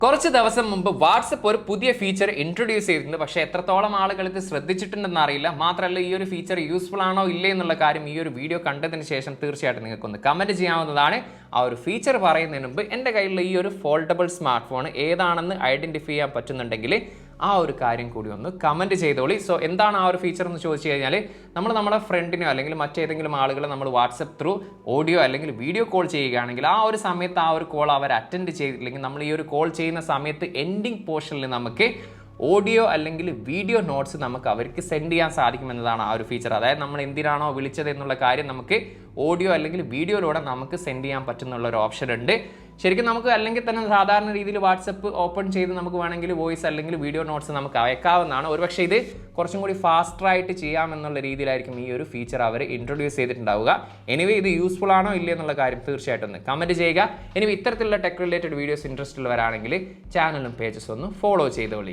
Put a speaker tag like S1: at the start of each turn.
S1: കുറച്ച് ദിവസം മുമ്പ് വാട്സപ്പ് ഒരു പുതിയ ഫീച്ചർ ഇൻട്രൊഡ്യൂസ് ചെയ്തിട്ടുണ്ട്. പക്ഷേ എത്രത്തോളം ആളുകൾ ഇത് ശ്രദ്ധിച്ചിട്ടുണ്ടെന്ന് അറിയില്ല. മാത്രമല്ല ഈ ഒരു ഫീച്ചർ യൂസ്ഫുൾ ആണോ ഇല്ലേ എന്നുള്ള കാര്യം ഈ ഒരു വീഡിയോ കണ്ടതിന് ശേഷം തീർച്ചയായിട്ടും നിങ്ങൾക്കൊന്ന് കമൻറ്റ് ചെയ്യാവുന്നതാണ്. ആ ഒരു ഫീച്ചർ പറയുന്നതിന് മുമ്പ് എൻ്റെ കയ്യിലുള്ള ഈ ഒരു ഫോൾഡബിൾ സ്മാർട്ട് ഫോൺ ഏതാണെന്ന് ഐഡൻറ്റിഫൈ ചെയ്യാൻ പറ്റുന്നുണ്ടെങ്കിൽ ആ ഒരു കാര്യം കൂടി ഒന്ന് കമൻറ്റ് ചെയ്തോളി. സോ എന്താണ് ആ ഒരു ഫീച്ചർ എന്ന് ചോദിച്ചു കഴിഞ്ഞാൽ, നമ്മുടെ ഫ്രണ്ടിനോ അല്ലെങ്കിൽ മറ്റേതെങ്കിലും ആളുകളെ നമ്മൾ വാട്സപ്പ് ത്രൂ ഓഡിയോ അല്ലെങ്കിൽ വീഡിയോ കോൾ ചെയ്യുകയാണെങ്കിൽ ആ ഒരു സമയത്ത് ആ ഒരു കോൾ അവർ അറ്റൻഡ് ചെയ്തിട്ടില്ലെങ്കിൽ നമ്മൾ ഈ ഒരു കോൾ ചെയ്യുന്ന സമയത്ത് എൻഡിങ് പോർഷനിൽ നമുക്ക് ഓഡിയോ അല്ലെങ്കിൽ വീഡിയോ നോട്ട്സ് നമുക്ക് അവർക്ക് സെൻഡ് ചെയ്യാൻ സാധിക്കുമെന്നതാണ് ആ ഒരു ഫീച്ചർ. അതായത് നമ്മൾ എന്തിനാണോ വിളിച്ചത് എന്നുള്ള കാര്യം നമുക്ക് ഓഡിയോ അല്ലെങ്കിൽ വീഡിയോയിലൂടെ നമുക്ക് സെൻഡ് ചെയ്യാൻ പറ്റുന്നുള്ള ഒരു ഓപ്ഷൻ ഉണ്ട്. ശരിക്കും നമുക്ക് അല്ലെങ്കിൽ തന്നെ സാധാരണ രീതിയിൽ വാട്സപ്പ് ഓപ്പൺ ചെയ്ത് നമുക്ക് വേണമെങ്കിൽ വോയിസ് അല്ലെങ്കിൽ വീഡിയോ നോട്ട്സ് നമുക്ക് അയക്കാവുന്നതാണ്. ഒരുപക്ഷെ ഇത് കുറച്ചും കൂടി ഫാസ്റ്ററായിട്ട് ചെയ്യാമെന്നുള്ള രീതിയിലായിരിക്കും ഈ ഒരു ഫീച്ചർ അവർ ഇൻട്രൊഡ്യൂസ് ചെയ്തിട്ടുണ്ടാവുക. എനിവേ ഇത് യൂസ്ഫുൾ ആണോ ഇല്ലേ എന്നുള്ള കാര്യം തീർച്ചയായിട്ടും ഒന്ന് കമൻറ്റ് ചെയ്യുക. എനിവേ ഇത്തരത്തിലുള്ള ടെക് റിലേറ്റഡ് വീഡിയോസ് ഇൻട്രസ്റ്റ് ഉള്ളവരാണെങ്കിൽ ചാനലും പേജസ് ഒന്ന് ഫോളോ ചെയ്തോളി.